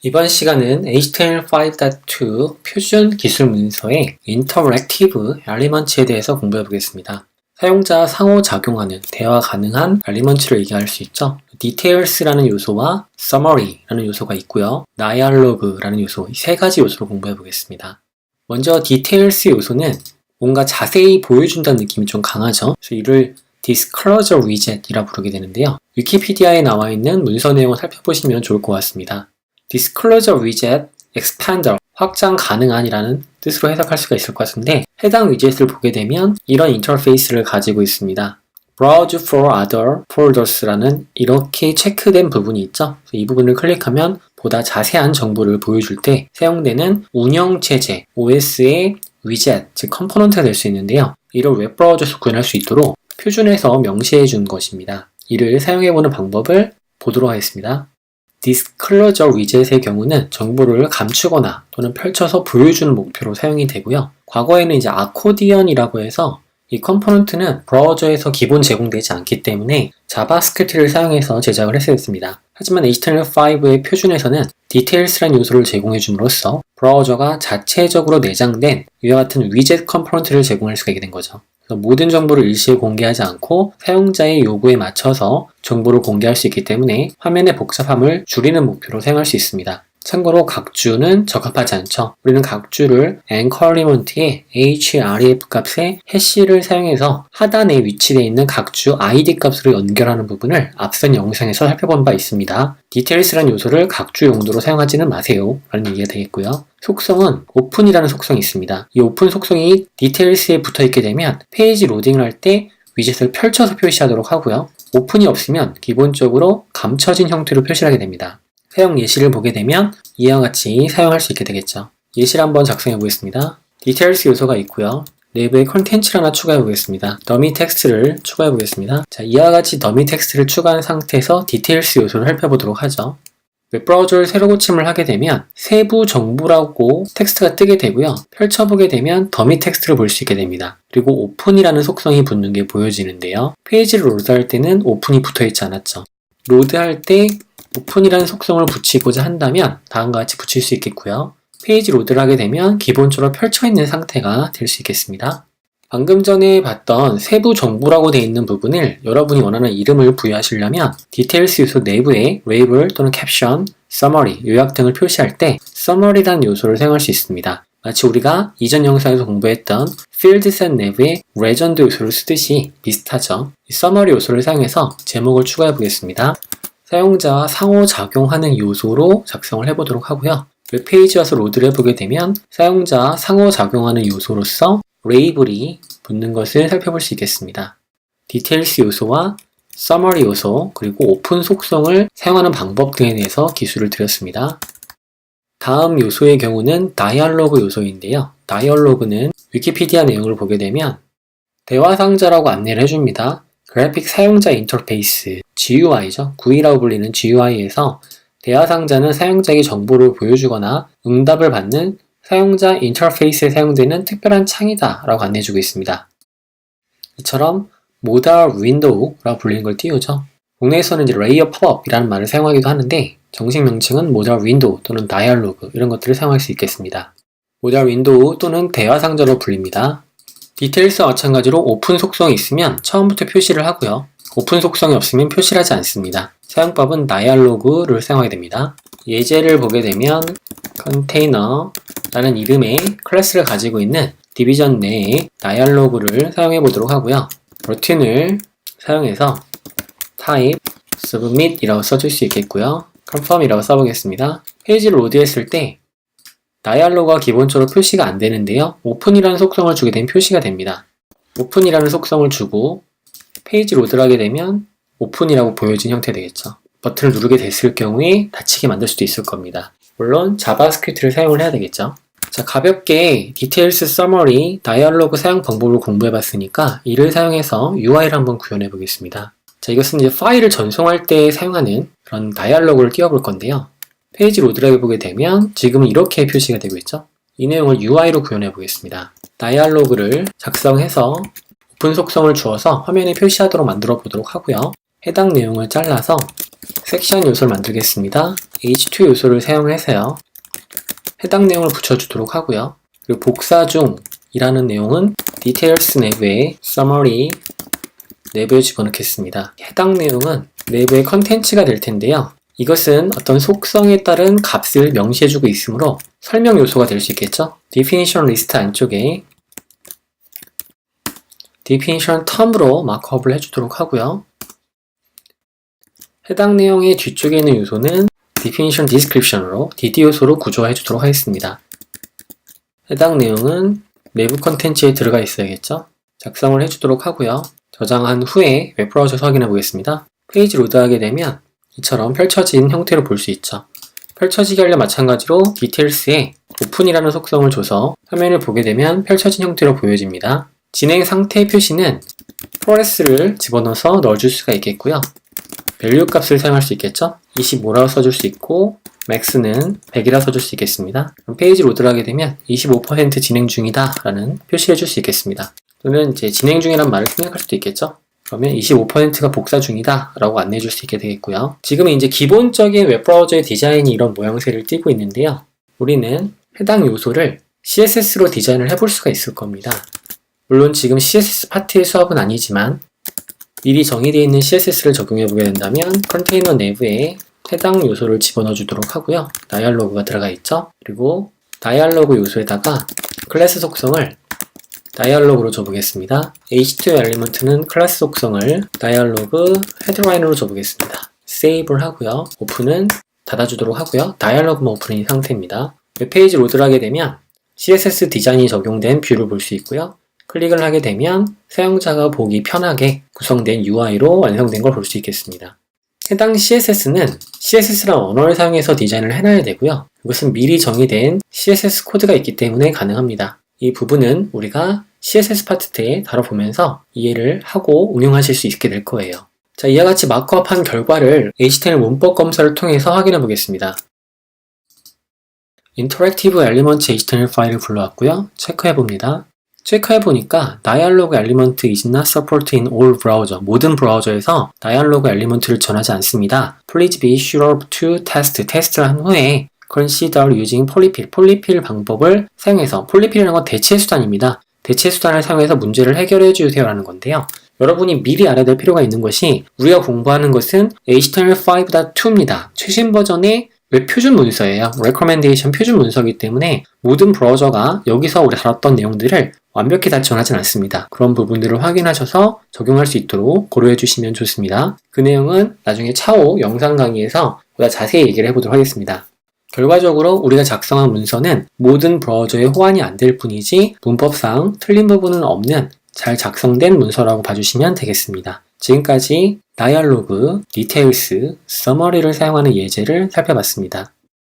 이번 시간은 HTML5.2 표준 기술 문서의 인터랙티브 엘리먼츠에 대해서 공부해 보겠습니다. 사용자 상호작용하는 대화 가능한 엘리먼츠를 얘기할 수 있죠. Details라는 요소와 Summary라는 요소가 있고요. Dialogue라는 요소, 이 세 가지 요소를 공부해 보겠습니다. 먼저 Details 요소는 뭔가 자세히 보여준다는 느낌이 좀 강하죠. 그래서 이를 Disclosure Widget이라 부르게 되는데요. 위키피디아에 나와 있는 문서 내용을 살펴보시면 좋을 것 같습니다. Disclosure Widget Expander, 확장 가능한이라는 뜻으로 해석할 수가 있을 것 같은데, 해당 위젯을 보게 되면 이런 인터페이스를 가지고 있습니다. Browse for other folders라는 이렇게 체크된 부분이 있죠. 이 부분을 클릭하면 보다 자세한 정보를 보여줄 때 사용되는 운영체제, OS의 위젯, 즉 컴포넌트가 될 수 있는데요. 이를 웹브라우저에서 구현할 수 있도록 표준에서 명시해 준 것입니다. 이를 사용해보는 방법을 보도록 하겠습니다. Disclosure Widget의 경우는 정보를 감추거나 또는 펼쳐서 보여주는 목표로 사용이 되고요. 과거에는 이제 아코디언이라고 해서 이 컴포넌트는 브라우저에서 기본 제공되지 않기 때문에 자바스크립트를 사용해서 제작을 했었습니다. 하지만 HTML5의 표준에서는 Details라는 요소를 제공해 줌으로써 브라우저가 자체적으로 내장된 이와 같은 위젯 컴포넌트를 제공할 수가 있게 된 거죠. 모든 정보를 일시에 공개하지 않고 사용자의 요구에 맞춰서 정보를 공개할 수 있기 때문에 화면의 복잡함을 줄이는 목표로 사용할 수 있습니다. 참고로 각주는 적합하지 않죠. 우리는 각주를 anchor element의 href 값의 해시를 사용해서 하단에 위치되어 있는 각주 id 값으로 연결하는 부분을 앞선 영상에서 살펴본 바 있습니다. Details라는 요소를 각주 용도로 사용하지는 마세요 라는 얘기가 되겠고요. 속성은 오픈이라는 속성이 있습니다. 이 오픈 속성이 Details에 붙어있게 되면 페이지 로딩을 할 때 위젯을 펼쳐서 표시하도록 하고요. 오픈이 없으면 기본적으로 감춰진 형태로 표시를 하게 됩니다. 사용 예시를 보게 되면 이와 같이 사용할 수 있게 되겠죠. 예시를 한번 작성해 보겠습니다. Details 요소가 있고요. 내부에 컨텐츠를 하나 추가해 보겠습니다. 더미 텍스트를 추가해 보겠습니다. 자, 이와 같이 더미 텍스트를 추가한 상태에서 Details 요소를 살펴보도록 하죠. 웹브라우저를 새로 고침을 하게 되면 세부 정보라고 텍스트가 뜨게 되고요. 펼쳐보게 되면 더미 텍스트를 볼 수 있게 됩니다. 그리고 오픈이라는 속성이 붙는 게 보여지는데요. 페이지를 로드할 때는 오픈이 붙어있지 않았죠. 로드할 때 오픈이라는 속성을 붙이고자 한다면 다음과 같이 붙일 수 있겠고요. 페이지 로드를 하게 되면 기본적으로 펼쳐있는 상태가 될 수 있겠습니다. 방금 전에 봤던 세부 정보라고 되어 있는 부분을 여러분이 원하는 이름을 부여하시려면 Details 요소 내부에 레이블 또는 캡션, Summary, 요약 등을 표시할 때 Summary라는 요소를 사용할 수 있습니다. 마치 우리가 이전 영상에서 공부했던 Fields셋 내부에 Legend 요소를 쓰듯이 비슷하죠. 이 Summary 요소를 사용해서 제목을 추가해 보겠습니다. 사용자와 상호작용하는 요소로 작성을 해보도록 하고요. 웹페이지 와서 로드를 해보게 되면 사용자와 상호작용하는 요소로서 레이블이 붙는 것을 살펴볼 수 있겠습니다. 디테일스 요소와 서머리 요소 그리고 오픈 속성을 사용하는 방법 등에 대해서 기술을 드렸습니다. 다음 요소의 경우는 다이얼로그 요소인데요. 다이얼로그는 위키피디아 내용을 보게 되면 대화 상자라고 안내를 해줍니다. 그래픽 사용자 인터페이스 GUI죠. GUI라고 불리는 GUI에서 대화 상자는 사용자에게 정보를 보여주거나 응답을 받는 사용자 인터페이스에 사용되는 특별한 창이다 라고 안내해주고 있습니다. 이처럼 모달 윈도우라고 불리는 걸 띄우죠. 국내에서는 이제 레이어 팝업이라는 말을 사용하기도 하는데 정식 명칭은 모달 윈도우 또는 다이얼로그 이런 것들을 사용할 수 있겠습니다. 모달 윈도우 또는 대화 상자로 불립니다. 디테일스와 마찬가지로 오픈 속성이 있으면 처음부터 표시를 하고요. 오픈 속성이 없으면 표시를 하지 않습니다. 사용법은 다이얼로그를 사용하게 됩니다. 예제를 보게 되면 컨테이너라는 이름의 클래스를 가지고 있는 디비전 내에 다이얼로그를 사용해 보도록 하고요. 버튼을 사용해서 type submit이라고 써줄 수 있겠고요. confirm이라고 써보겠습니다. 페이지를 로드했을 때 다이얼로그가 기본적으로 표시가 안 되는데요. 오픈이라는 속성을 주게 되면 표시가 됩니다. 오픈이라는 속성을 주고 페이지 로드를 하게 되면 오픈이라고 보여진 형태 되겠죠. 버튼을 누르게 됐을 경우에 닫히게 만들 수도 있을 겁니다. 물론 자바스크립트를 사용을 해야 되겠죠. 자, 가볍게 Details, Summary, 다이얼로그 사용 방법을 공부해 봤으니까 이를 사용해서 UI를 한번 구현해 보겠습니다. 자, 이것은 이제 파일을 전송할 때 사용하는 그런 다이얼로그를 띄워볼 건데요. 페이지 로드를 해보게 되면 지금은 이렇게 표시가 되고 있죠. 이 내용을 UI로 구현해 보겠습니다. 다이얼로그를 작성해서 오픈 속성을 주어서 화면에 표시하도록 만들어 보도록 하고요. 해당 내용을 잘라서 섹션 요소를 만들겠습니다. h2 요소를 사용해서요. 해당 내용을 붙여주도록 하고요. 그리고 복사 중이라는 내용은 details 내부에 summary 내부에 집어넣겠습니다. 해당 내용은 내부의 컨텐츠가 될 텐데요. 이것은 어떤 속성에 따른 값을 명시해주고 있으므로 설명 요소가 될 수 있겠죠. definition 리스트 안쪽에 definition term으로 마크업을 해주도록 하고요. 해당 내용의 뒤쪽에 있는 요소는 definition description으로 dd 요소로 구조화해 주도록 하겠습니다. 해당 내용은 내부 컨텐츠에 들어가 있어야겠죠. 작성을 해주도록 하고요. 저장한 후에 웹브라우저에서 확인해 보겠습니다. 페이지 로드하게 되면 이처럼 펼쳐진 형태로 볼 수 있죠. 펼쳐지게 하려 마찬가지로 디테일스에 오픈이라는 속성을 줘서 화면을 보게 되면 펼쳐진 형태로 보여집니다. 진행 상태 표시는 프로레스를 집어넣어서 넣어줄 수가 있겠고요. 밸류 값을 사용할 수 있겠죠. 25라고 써줄 수 있고 max는 100이라 써줄 수 있겠습니다. 그럼 페이지 로드를 하게 되면 25% 진행 중이다 라는 표시를 해줄 수 있겠습니다. 또는 이제 진행 중이란 말을 생략할 수도 있겠죠. 그러면 25%가 복사 중이다 라고 안내해 줄 수 있게 되겠고요. 지금은 이제 기본적인 웹브라우저의 디자인이 이런 모양새를 띠고 있는데요. 우리는 해당 요소를 CSS로 디자인을 해볼 수가 있을 겁니다. 물론 지금 CSS 파트의 수업은 아니지만 미리 정의되어 있는 CSS를 적용해 보게 된다면 컨테이너 내부에 해당 요소를 집어넣어 주도록 하고요. 다이얼로그가 들어가 있죠. 그리고 다이얼로그 요소에다가 클래스 속성을 다이얼로그로 줘보겠습니다. h2 엘리먼트는 클래스 속성을 다이얼로그 헤드라인으로 줘보겠습니다. 세이브를 하고요. 오픈은 닫아주도록 하고요. 다이얼로그만 오픈인 상태입니다. 웹페이지 로드를 하게 되면 CSS 디자인이 적용된 뷰를 볼 수 있고요. 클릭을 하게 되면 사용자가 보기 편하게 구성된 UI로 완성된 걸 볼 수 있겠습니다. 해당 CSS는 CSS라는 언어를 사용해서 디자인을 해놔야 되고요. 이것은 미리 정의된 CSS 코드가 있기 때문에 가능합니다. 이 부분은 우리가 CSS 파트 때 다뤄보면서 이해를 하고 응용하실 수 있게 될 거예요. 자, 이와 같이 마크업한 결과를 HTML 문법 검사를 통해서 확인해 보겠습니다. 인터랙티브 엘리먼트 HTML 파일을 불러왔고요. 체크해 봅니다. 체크해 보니까 다이얼로그 엘리먼트 is not supported in all browser. 모든 브라우저에서 다이얼로그 엘리먼트를 전하지 않습니다. Please be sure to test. 테스트를 한 후에 consider using polyfill. polyfill 방법을 사용해서, polyfill이라는 건 대체 수단입니다. 대체 수단을 사용해서 문제를 해결해 주세요 라는 건데요. 여러분이 미리 알아야 될 필요가 있는 것이 우리가 공부하는 것은 HTML5.2입니다. 최신 버전의 웹 표준 문서예요. recommendation 표준 문서이기 때문에 모든 브라우저가 여기서 우리 다뤘던 내용들을 완벽히 다 전하진 않습니다. 그런 부분들을 확인하셔서 적용할 수 있도록 고려해 주시면 좋습니다. 그 내용은 나중에 차후 영상 강의에서 보다 자세히 얘기를 해보도록 하겠습니다. 결과적으로 우리가 작성한 문서는 모든 브라우저에 호환이 안 될 뿐이지 문법상 틀린 부분은 없는 잘 작성된 문서라고 봐주시면 되겠습니다. 지금까지 다이얼로그, 디테일스, 서머리를 사용하는 예제를 살펴봤습니다.